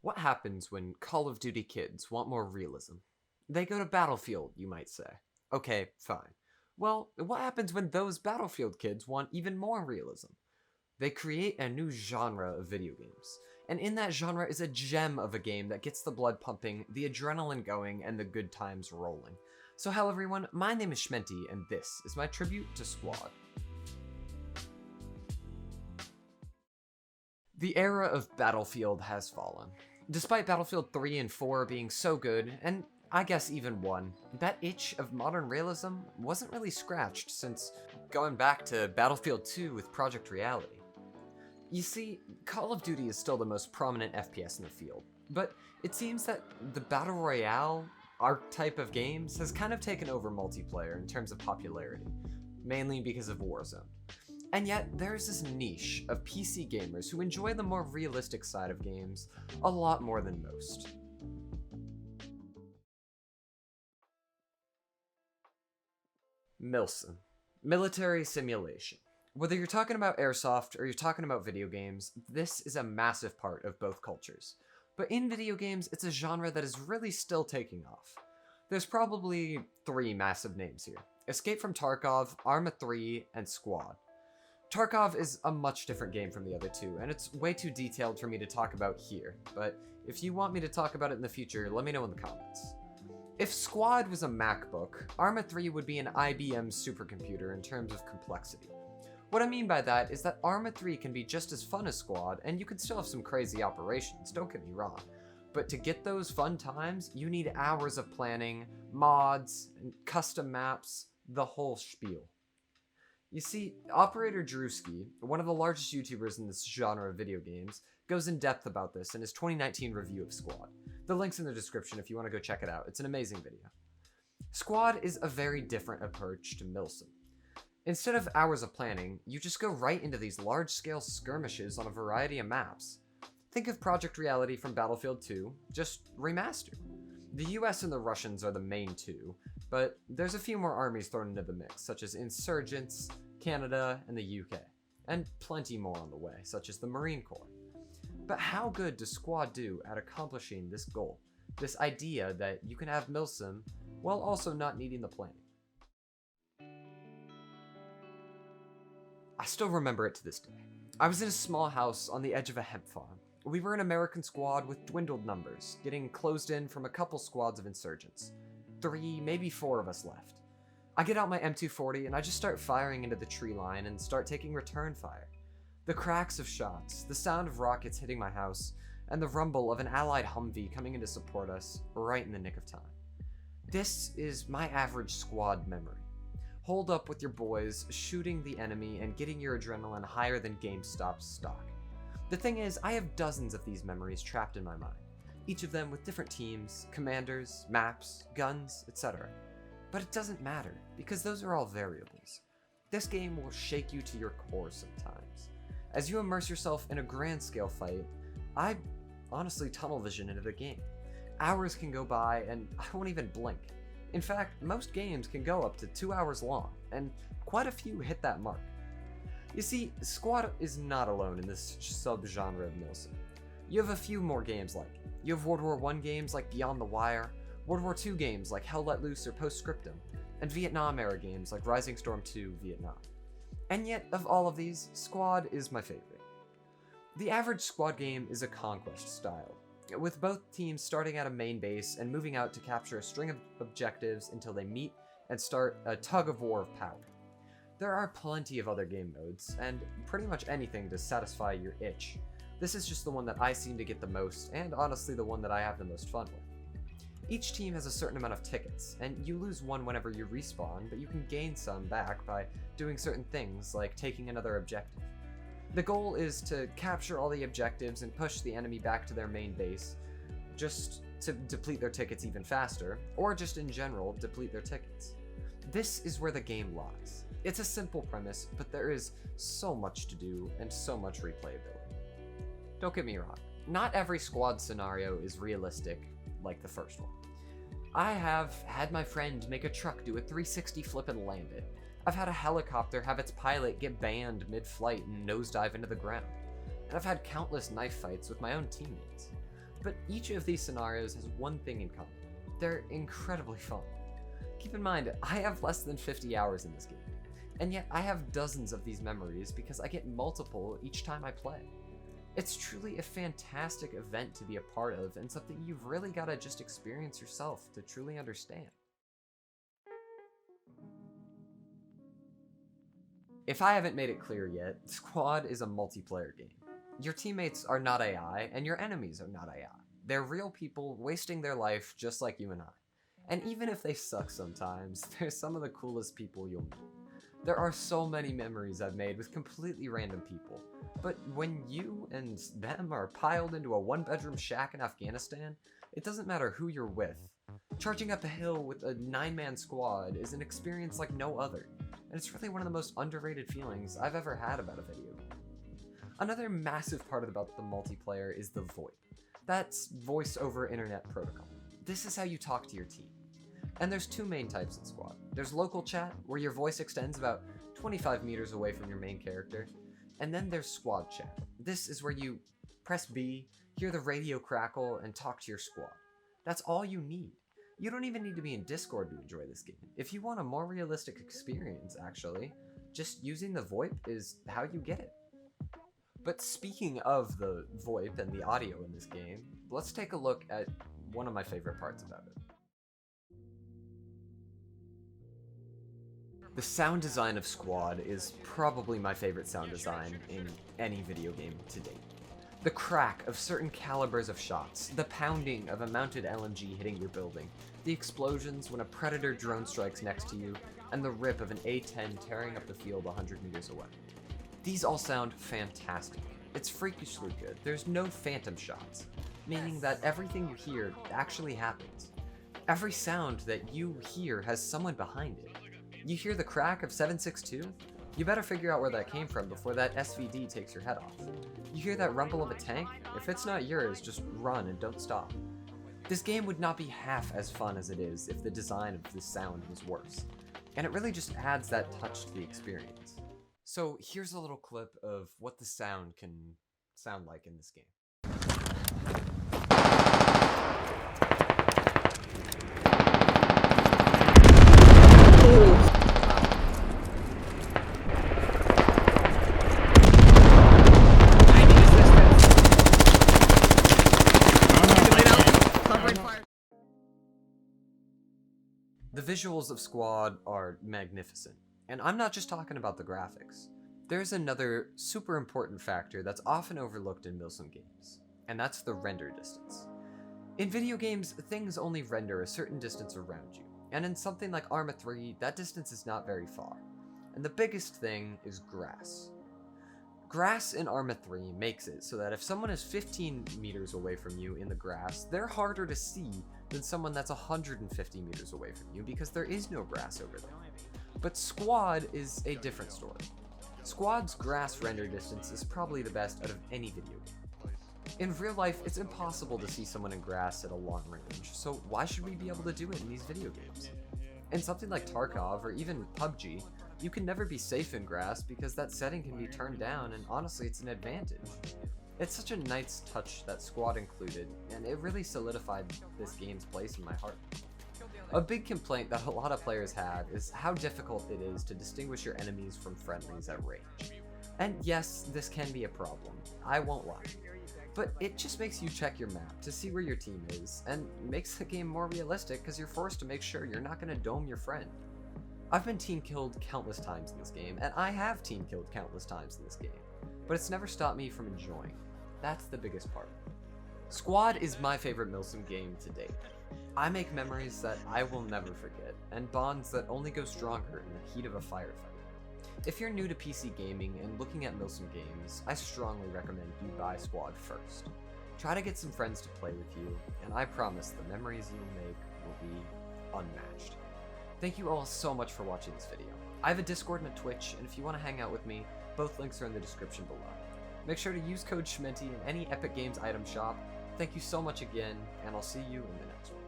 What happens when Call of Duty kids want more realism? They go to Battlefield, you might say. Okay, fine. Well, what happens when those Battlefield kids want even more realism? They create a new genre of video games. And in that genre is a gem of a game that gets the blood pumping, the adrenaline going, and the good times rolling. So hello everyone, my name is Shmenty, and this is my tribute to Squad. The era of Battlefield has fallen. Despite Battlefield 3 and 4 being so good, and I guess even 1, that itch of modern realism wasn't really scratched since going back to Battlefield 2 with Project Reality. You see, Call of Duty is still the most prominent FPS in the field, but it seems that the Battle Royale archetype of games has kind of taken over multiplayer in terms of popularity, mainly because of Warzone. And yet, there's this niche of PC gamers who enjoy the more realistic side of games a lot more than most. Milsim. Military simulation. Whether you're talking about airsoft or you're talking about video games, this is a massive part of both cultures. But in video games, it's a genre that is really still taking off. There's probably 3 massive names here: Escape from Tarkov, Arma 3, and Squad. Tarkov is a much different game from the other 2, and it's way too detailed for me to talk about here, but if you want me to talk about it in the future, let me know in the comments. If Squad was a MacBook, Arma 3 would be an IBM supercomputer in terms of complexity. What I mean by that is that Arma 3 can be just as fun as Squad, and you can still have some crazy operations, don't get me wrong. But to get those fun times, you need hours of planning, mods, and custom maps, the whole spiel. You see, Operator Drewski, one of the largest YouTubers in this genre of video games, goes in depth about this in his 2019 review of Squad. The link's in the description if you want to go check it out. It's an amazing video. Squad is a very different approach to Milsim. Instead of hours of planning, you just go right into these large-scale skirmishes on a variety of maps. Think of Project Reality from Battlefield 2, just remastered. The US and the Russians are the main two, but there's a few more armies thrown into the mix, such as Insurgents, Canada, and the UK, and plenty more on the way, such as the Marine Corps. But how good does Squad do at accomplishing this goal, this idea that you can have Milsim while also not needing the planning? I still remember it to this day. I was in a small house on the edge of a hemp farm. We were an American squad with dwindled numbers, getting closed in from a couple squads of insurgents. 3, maybe 4 of us left. I get out my M240 and I just start firing into the tree line and start taking return fire. The cracks of shots, the sound of rockets hitting my house, and the rumble of an allied Humvee coming in to support us right in the nick of time. This is my average squad memory. Hold up with your boys, shooting the enemy and getting your adrenaline higher than GameStop's stock. The thing is, I have dozens of these memories trapped in my mind, each of them with different teams, commanders, maps, guns, etc. But it doesn't matter, because those are all variables. This game will shake you to your core sometimes. As you immerse yourself in a grand scale fight, I honestly tunnel vision into the game. Hours can go by and I won't even blink. In fact, most games can go up to 2 hours long, and quite a few hit that mark. You see, Squad is not alone in this subgenre of Milsim. You have a few more games like it. You have World War I games like Beyond the Wire, World War II games like Hell Let Loose or Postscriptum, and Vietnam-era games like Rising Storm 2 Vietnam. And yet, of all of these, Squad is my favorite. The average Squad game is a conquest style, with both teams starting at a main base and moving out to capture a string of objectives until they meet and start a tug-of-war of power. There are plenty of other game modes, and pretty much anything to satisfy your itch. This is just the one that I seem to get the most, and honestly the one that I have the most fun with. Each team has a certain amount of tickets, and you lose one whenever you respawn, but you can gain some back by doing certain things, like taking another objective. The goal is to capture all the objectives and push the enemy back to their main base, just to deplete their tickets even faster, or just in general, deplete their tickets. This is where the game lies. It's a simple premise, but there is so much to do and so much replayability. Don't get me wrong, not every squad scenario is realistic like the first one. I have had my friend make a truck do a 360 flip and land it. I've had a helicopter have its pilot get banned mid-flight and nosedive into the ground. And I've had countless knife fights with my own teammates. But each of these scenarios has one thing in common. They're incredibly fun. Keep in mind, I have less than 50 hours in this game, and yet I have dozens of these memories because I get multiple each time I play. It's truly a fantastic event to be a part of, and something you've really got to just experience yourself to truly understand. If I haven't made it clear yet, Squad is a multiplayer game. Your teammates are not AI, and your enemies are not AI. They're real people wasting their life just like you and I. And even if they suck sometimes, they're some of the coolest people you'll meet. There are so many memories I've made with completely random people, but when you and them are piled into a one-bedroom shack in Afghanistan, it doesn't matter who you're with. Charging up a hill with a 9-man squad is an experience like no other, and it's really one of the most underrated feelings I've ever had about a video game. Another massive part about the multiplayer is the VoIP. That's Voice over Internet Protocol. This is how you talk to your team. And there's two main types in Squad. There's local chat, where your voice extends about 25 meters away from your main character. And then there's squad chat. This is where you press B, hear the radio crackle, and talk to your squad. That's all you need. You don't even need to be in Discord to enjoy this game. If you want a more realistic experience, actually, just using the VoIP is how you get it. But speaking of the VoIP and the audio in this game, let's take a look at one of my favorite parts about it. The sound design of Squad is probably my favorite sound design in any video game to date. The crack of certain calibers of shots, the pounding of a mounted LMG hitting your building, the explosions when a Predator drone strikes next to you, and the rip of an A-10 tearing up the field 100 meters away. These all sound fantastic. It's freakishly good. There's no phantom shots, meaning that everything you hear actually happens. Every sound that you hear has someone behind it. You hear the crack of 7.62? You better figure out where that came from before that SVD takes your head off. You hear that rumble of a tank? If it's not yours, just run and don't stop. This game would not be half as fun as it is if the design of the sound was worse. And it really just adds that touch to the experience. So here's a little clip of what the sound can sound like in this game. The visuals of Squad are magnificent, and I'm not just talking about the graphics. There's another super important factor that's often overlooked in Milsim games, and that's the render distance. In video games, things only render a certain distance around you, and in something like Arma 3, that distance is not very far. And the biggest thing is grass. Grass in Arma 3 makes it so that if someone is 15 meters away from you in the grass, they're harder to see than someone that's 150 meters away from you because there is no grass over there. But Squad is a different story. Squad's grass render distance is probably the best out of any video game. In real life, it's impossible to see someone in grass at a long range, so why should we be able to do it in these video games? In something like Tarkov or even PUBG, you can never be safe in grass because that setting can be turned down, and honestly, it's an advantage. It's such a nice touch that Squad included, and it really solidified this game's place in my heart. A big complaint that a lot of players have is how difficult it is to distinguish your enemies from friendlies at range. And yes, this can be a problem, I won't lie. But it just makes you check your map to see where your team is, and makes the game more realistic because you're forced to make sure you're not going to dome your friend. I've been team killed countless times in this game, and I have team killed countless times in this game, but it's never stopped me from enjoying. That's the biggest part. Squad is my favorite Milsim game to date. I make memories that I will never forget, and bonds that only go stronger in the heat of a firefight. If you're new to PC gaming and looking at Milsim games, I strongly recommend you buy Squad first. Try to get some friends to play with you, and I promise the memories you'll make will be unmatched. Thank you all so much for watching this video. I have a Discord and a Twitch, and if you want to hang out with me, both links are in the description below. Make sure to use code Shmenty in any Epic Games item shop. Thank you so much again, and I'll see you in the next one.